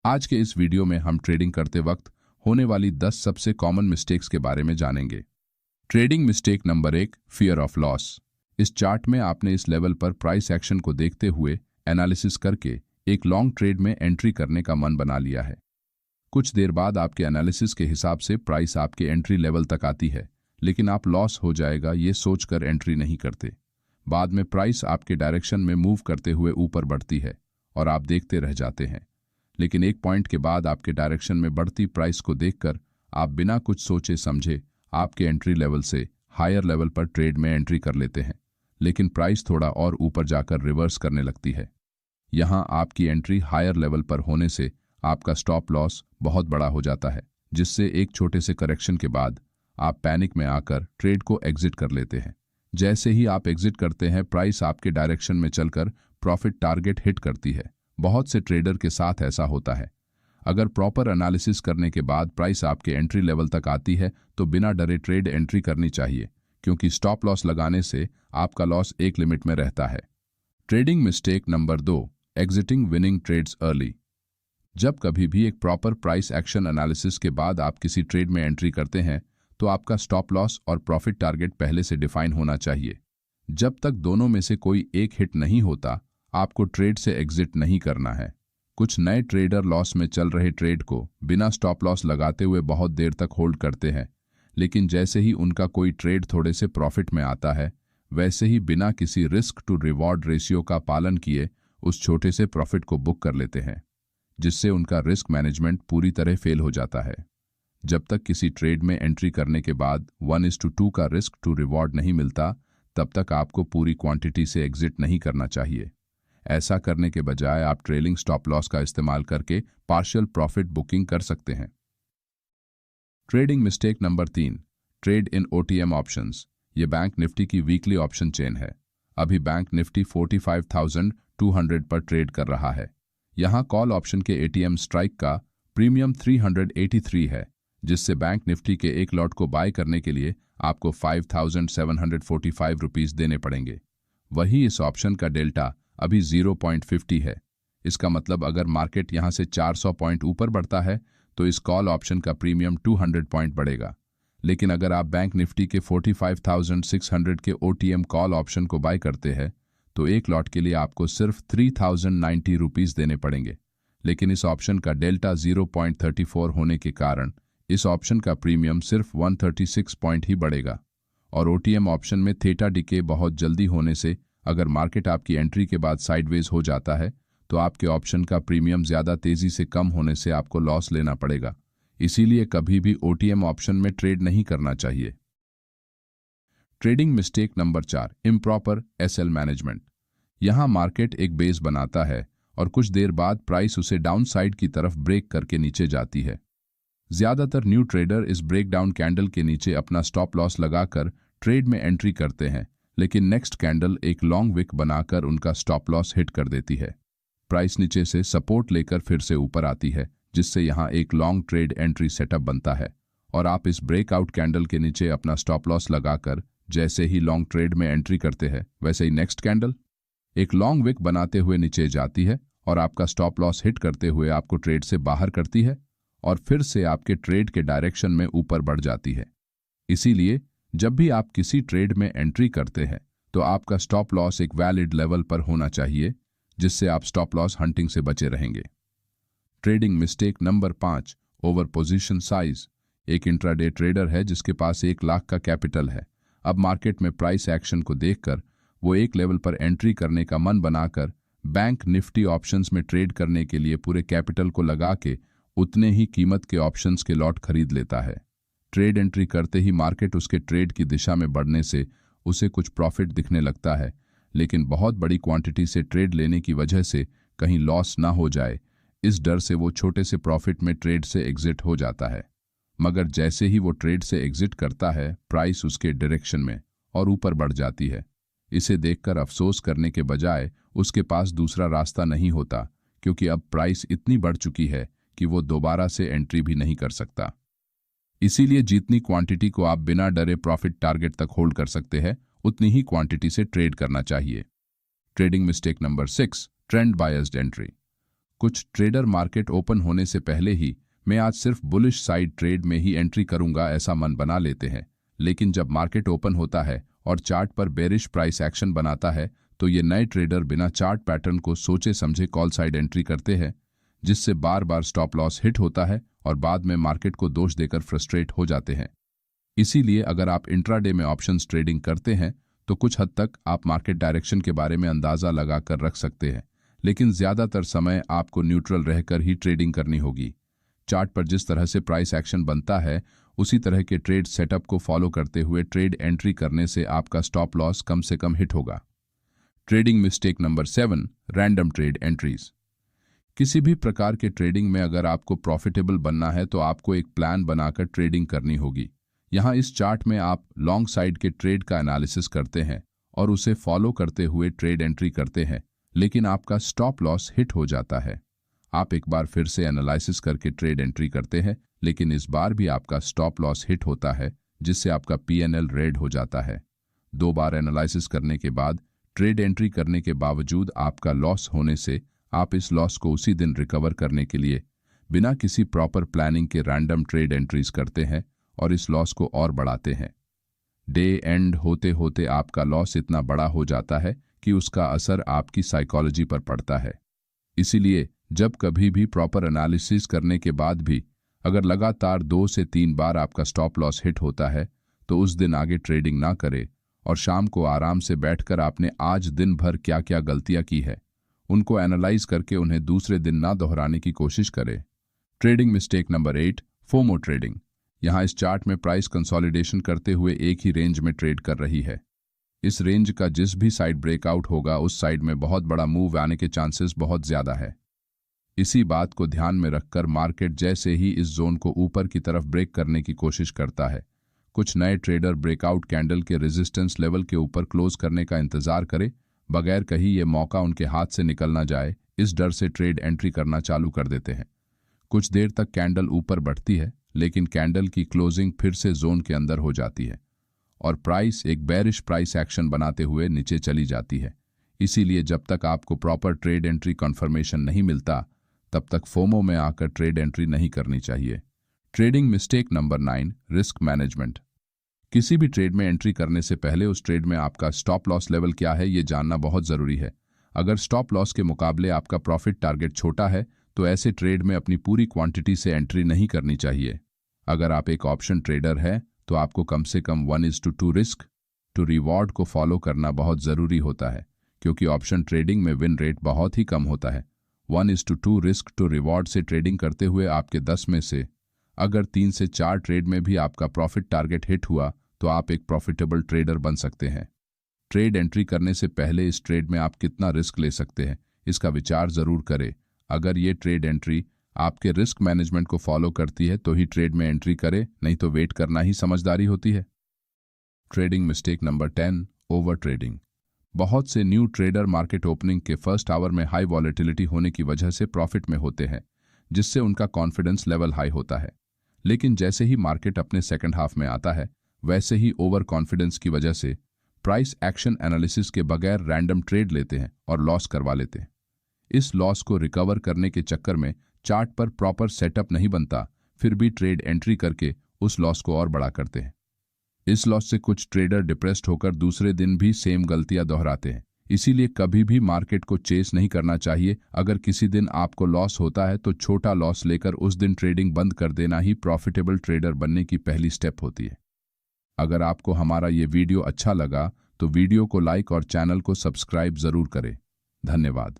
आज के इस वीडियो में हम ट्रेडिंग करते वक्त होने वाली 10 सबसे कॉमन मिस्टेक्स के बारे में जानेंगे। Trading mistake number 1, fear of loss. इस चार्ट में आपने इस लेवल पर प्राइस एक्शन को देखते हुए एनालिसिस करके एक लॉन्ग ट्रेड में एंट्री करने का मन बना लिया है। कुछ देर बाद आपके एनालिसिस के हिसाब से प्राइस आपके एंट्री लेवल तक आती है, लेकिन आप लॉस हो जाएगा ये सोचकर एंट्री नहीं करते। बाद में प्राइस आपके डायरेक्शन में मूव करते हुए ऊपर बढ़ती है और आप देखते रह जाते हैं, लेकिन एक पॉइंट के बाद आपके डायरेक्शन में बढ़ती प्राइस को देखकर आप बिना कुछ सोचे समझे आपके एंट्री लेवल से हायर लेवल पर ट्रेड में एंट्री कर लेते हैं, लेकिन प्राइस थोड़ा और ऊपर जाकर रिवर्स करने लगती है। यहाँ आपकी एंट्री हायर लेवल पर होने से आपका स्टॉप लॉस बहुत बड़ा हो जाता है, जिससे एक छोटे से करेक्शन के बाद आप पैनिक में आकर ट्रेड को एग्जिट कर लेते हैं। जैसे ही आप एग्जिट करते हैं, प्राइस आपके डायरेक्शन में चलकर प्रॉफिट टारगेट हिट करती है। बहुत से ट्रेडर के साथ ऐसा होता है। अगर प्रॉपर एनालिसिस करने के बाद प्राइस आपके एंट्री लेवल तक आती है तो बिना डरे ट्रेड एंट्री करनी चाहिए, क्योंकि स्टॉप लॉस लगाने से आपका लॉस एक लिमिट में रहता है। Trading mistake number 2, exiting winning trades early. जब कभी भी एक प्रॉपर प्राइस एक्शन एनालिसिस के बाद आप किसी ट्रेड में एंट्री करते हैं तो आपका स्टॉप लॉस और प्रॉफिट टारगेट पहले से डिफाइन होना चाहिए। जब तक दोनों में से कोई एक हिट नहीं होता, आपको ट्रेड से एग्जिट नहीं करना है। कुछ नए ट्रेडर लॉस में चल रहे ट्रेड को बिना स्टॉप लॉस लगाते हुए बहुत देर तक होल्ड करते हैं, लेकिन जैसे ही उनका कोई ट्रेड थोड़े से प्रॉफिट में आता है, वैसे ही बिना किसी रिस्क टू रिवॉर्ड रेशियो का पालन किए उस छोटे से प्रॉफिट को बुक कर लेते हैं, जिससे उनका रिस्क मैनेजमेंट पूरी तरह फेल हो जाता है। जब तक किसी ट्रेड में एंट्री करने के बाद 1:2 का रिस्क टू रिवॉर्ड नहीं मिलता, तब तक आपको पूरी क्वांटिटी से एग्जिट नहीं करना चाहिए। ऐसा करने के बजाय आप ट्रेलिंग स्टॉप लॉस का इस्तेमाल करके पार्शियल प्रॉफिट बुकिंग कर सकते हैं। Trading mistake number 3, trade in OTM options. ये बैंक निफ्टी की वीकली ऑप्शन चेन है। अभी बैंक निफ्टी 45,200 पर ट्रेड कर रहा है। यहाँ कॉल ऑप्शन के एटीएम स्ट्राइक का प्रीमियम 383 है, जिससे बैंक निफ्टी के एक लॉट को बाय करने के लिए आपको 5,745 रुपीज देने पड़ेंगे। वही इस ऑप्शन का डेल्टा अभी 0.50 है। इसका मतलब अगर मार्केट यहां से 400 पॉइंट ऊपर बढ़ता है तो इस कॉल ऑप्शन का प्रीमियम 200 पॉइंट बढ़ेगा। लेकिन अगर आप बैंक निफ्टी के 45,600 के ओटीएम कॉल ऑप्शन को बाय करते हैं तो एक लॉट के लिए आपको सिर्फ 3,090 रुपीज देने पड़ेंगे। लेकिन इस ऑप्शन का डेल्टा 0.34 होने के कारण इस ऑप्शन का प्रीमियम सिर्फ 136 पॉइंट ही बढ़ेगा। और ओटीएम ऑप्शन में थीटा डिके बहुत जल्दी होने से अगर मार्केट आपकी एंट्री के बाद साइडवेज हो जाता है तो आपके ऑप्शन का प्रीमियम ज्यादा तेजी से कम होने से आपको लॉस लेना पड़ेगा। इसीलिए कभी भी ओटीएम ऑप्शन में ट्रेड नहीं करना चाहिए। Trading mistake number 4, improper SL management. यहां मार्केट एक बेस बनाता है और कुछ देर बाद प्राइस उसे डाउन साइड की तरफ ब्रेक करके नीचे जाती है। ज्यादातर न्यू ट्रेडर इस ब्रेकडाउन कैंडल के नीचे अपना स्टॉप लॉस लगाकर ट्रेड में एंट्री करते हैं, लेकिन नेक्स्ट कैंडल एक लॉन्ग विक बनाकर उनका स्टॉप लॉस हिट कर देती है। प्राइस नीचे से सपोर्ट लेकर फिर से ऊपर आती है, जिससे यहां एक लॉन्ग ट्रेड एंट्री सेटअप बनता है और आप इस ब्रेकआउट कैंडल के नीचे अपना स्टॉप लॉस लगाकर जैसे ही लॉन्ग ट्रेड में एंट्री करते हैं, वैसे ही नेक्स्ट कैंडल एक लॉन्ग विक बनाते हुए नीचे जाती है और आपका स्टॉप लॉस हिट करते हुए आपको ट्रेड से बाहर करती है और फिर से आपके ट्रेड के डायरेक्शन में ऊपर बढ़ जाती है। इसीलिए जब भी आप किसी ट्रेड में एंट्री करते हैं तो आपका स्टॉप लॉस एक वैलिड लेवल पर होना चाहिए, जिससे आप स्टॉप लॉस हंटिंग से बचे रहेंगे। Trading mistake number 5, over position size. एक इंट्राडे ट्रेडर है जिसके पास 1 लाख का कैपिटल है। अब मार्केट में प्राइस एक्शन को देखकर वो एक लेवल पर एंट्री करने का मन बनाकर बैंक निफ्टी ऑप्शंस में ट्रेड करने के लिए पूरे कैपिटल को लगा के उतने ही कीमत के ऑप्शंस के लॉट खरीद लेता है। ट्रेड एंट्री करते ही मार्केट उसके ट्रेड की दिशा में बढ़ने से उसे कुछ प्रॉफिट दिखने लगता है, लेकिन बहुत बड़ी क्वांटिटी से ट्रेड लेने की वजह से कहीं लॉस ना हो जाए, इस डर से वो छोटे से प्रॉफिट में ट्रेड से एग्जिट हो जाता है। मगर जैसे ही वो ट्रेड से एग्जिट करता है, प्राइस उसके डायरेक्शन में और ऊपर बढ़ जाती है। इसे देखकर अफसोस करने के बजाय उसके पास दूसरा रास्ता नहीं होता, क्योंकि अब प्राइस इतनी बढ़ चुकी है कि वो दोबारा से एंट्री भी नहीं कर सकता। इसीलिए जितनी क्वांटिटी को आप बिना डरे प्रॉफिट टारगेट तक होल्ड कर सकते हैं, उतनी ही क्वांटिटी से ट्रेड करना चाहिए। Trading mistake number 6, trend biased entry. कुछ ट्रेडर मार्केट ओपन होने से पहले ही मैं आज सिर्फ बुलिश साइड ट्रेड में ही एंट्री करूंगा ऐसा मन बना लेते हैं, लेकिन जब मार्केट ओपन होता है और चार्ट पर बेरिश प्राइस एक्शन बनाता है तो ये नए ट्रेडर बिना चार्ट पैटर्न को सोचे समझे कॉल साइड एंट्री करते हैं, जिससे बार बार स्टॉप लॉस हिट होता है और बाद में मार्केट को दोष देकर फ्रस्ट्रेट हो जाते हैं। इसीलिए अगर आप इंट्राडे में ऑप्शंस ट्रेडिंग करते हैं तो कुछ हद तक आप मार्केट डायरेक्शन के बारे में अंदाजा लगाकर रख सकते हैं, लेकिन ज्यादातर समय आपको न्यूट्रल रहकर ही ट्रेडिंग करनी होगी। चार्ट पर जिस तरह से प्राइस एक्शन बनता है उसी तरह के ट्रेड सेटअप को फॉलो करते हुए ट्रेड एंट्री करने से आपका स्टॉप लॉस कम से कम हिट होगा। Trading mistake number 7, random trade entries. किसी भी प्रकार के ट्रेडिंग में अगर आपको प्रॉफिटेबल बनना है तो आपको एक प्लान बनाकर ट्रेडिंग करनी होगी। यहाँ इस चार्ट में आप लॉन्ग साइड के ट्रेड का एनालिसिस करते हैं और उसे फॉलो करते हुए ट्रेड एंट्री करते हैं, लेकिन आपका स्टॉप लॉस हिट हो जाता है। आप एक बार फिर से एनालिसिस करके ट्रेड एंट्री करते हैं, लेकिन इस बार भी आपका स्टॉप लॉस हिट होता है, जिससे आपका पीएनएल रेड हो जाता है। 2 बार एनालिसिस करने के बाद ट्रेड एंट्री करने के बावजूद आपका लॉस होने से आप इस लॉस को उसी दिन रिकवर करने के लिए बिना किसी प्रॉपर प्लानिंग के रैंडम ट्रेड एंट्रीज करते हैं और इस लॉस को और बढ़ाते हैं। डे एंड होते होते आपका लॉस इतना बड़ा हो जाता है कि उसका असर आपकी साइकोलॉजी पर पड़ता है। इसीलिए जब कभी भी प्रॉपर एनालिसिस करने के बाद भी अगर लगातार 2 से 3 बार आपका स्टॉप लॉस हिट होता है तो उस दिन आगे ट्रेडिंग ना करें और शाम को आराम से बैठकर आपने आज दिन भर क्या क्या गलतियां की है उनको एनालाइज करके उन्हें दूसरे दिन ना दोहराने की कोशिश करें। Trading mistake number 8, FOMO trading. यहाँ इस चार्ट में प्राइस कंसोलिडेशन करते हुए एक ही रेंज में ट्रेड कर रही है। इस रेंज का जिस भी साइड ब्रेकआउट होगा उस साइड में बहुत बड़ा मूव आने के चांसेस बहुत ज्यादा है। इसी बात को ध्यान में रखकर मार्केट जैसे ही इस जोन को ऊपर की तरफ ब्रेक करने की कोशिश करता है, कुछ नए ट्रेडर ब्रेकआउट कैंडल के रेजिस्टेंस लेवल के ऊपर क्लोज करने का इंतजार करे बगैर कहीं ये मौका उनके हाथ से निकल ना जाए, इस डर से ट्रेड एंट्री करना चालू कर देते हैं। कुछ देर तक कैंडल ऊपर बढ़ती है, लेकिन कैंडल की क्लोजिंग फिर से जोन के अंदर हो जाती है और प्राइस एक बेरिश प्राइस एक्शन बनाते हुए नीचे चली जाती है। इसीलिए जब तक आपको प्रॉपर ट्रेड एंट्री कन्फर्मेशन नहीं मिलता तब तक फोमो में आकर ट्रेड एंट्री नहीं करनी चाहिए। Trading mistake number 9, risk management. किसी भी ट्रेड में एंट्री करने से पहले उस ट्रेड में आपका स्टॉप लॉस लेवल क्या है ये जानना बहुत ज़रूरी है। अगर स्टॉप लॉस के मुकाबले आपका प्रॉफिट टारगेट छोटा है तो ऐसे ट्रेड में अपनी पूरी क्वांटिटी से एंट्री नहीं करनी चाहिए। अगर आप एक ऑप्शन ट्रेडर हैं तो आपको कम से कम 1:2 रिस्क टू रिवॉर्ड को फॉलो करना बहुत ज़रूरी होता है, क्योंकि ऑप्शन ट्रेडिंग में विन रेट बहुत ही कम होता है। 1:2 रिस्क टू रिवॉर्ड से ट्रेडिंग करते हुए आपके 10 में से अगर 3 से 4 ट्रेड में भी आपका प्रॉफिट टारगेट हिट हुआ तो आप एक प्रॉफिटेबल ट्रेडर बन सकते हैं। ट्रेड एंट्री करने से पहले इस ट्रेड में आप कितना रिस्क ले सकते हैं इसका विचार ज़रूर करें। अगर ये ट्रेड एंट्री आपके रिस्क मैनेजमेंट को फॉलो करती है तो ही ट्रेड में एंट्री करें, नहीं तो वेट करना ही समझदारी होती है। Trading mistake number 10, over trading. बहुत से न्यू ट्रेडर मार्केट ओपनिंग के फर्स्ट आवर में हाई वॉलेटिलिटी होने की वजह से प्रॉफिट में होते हैं, जिससे उनका कॉन्फिडेंस लेवल हाई होता है। लेकिन जैसे ही मार्केट अपने सेकंड हाफ में आता है वैसे ही ओवर कॉन्फिडेंस की वजह से प्राइस एक्शन एनालिसिस के बगैर रैंडम ट्रेड लेते हैं और लॉस करवा लेते हैं। इस लॉस को रिकवर करने के चक्कर में चार्ट पर प्रॉपर सेटअप नहीं बनता, फिर भी ट्रेड एंट्री करके उस लॉस को और बड़ा करते हैं। इस लॉस से कुछ ट्रेडर डिप्रेस्ड होकर दूसरे दिन भी सेम गलतियां दोहराते हैं। इसीलिए कभी भी मार्केट को चेस नहीं करना चाहिए। अगर किसी दिन आपको लॉस होता है तो छोटा लॉस लेकर उस दिन ट्रेडिंग बंद कर देना ही प्रॉफिटेबल ट्रेडर बनने की पहली स्टेप होती है। अगर आपको हमारा ये वीडियो अच्छा लगा तो वीडियो को लाइक और चैनल को सब्सक्राइब जरूर करें। धन्यवाद।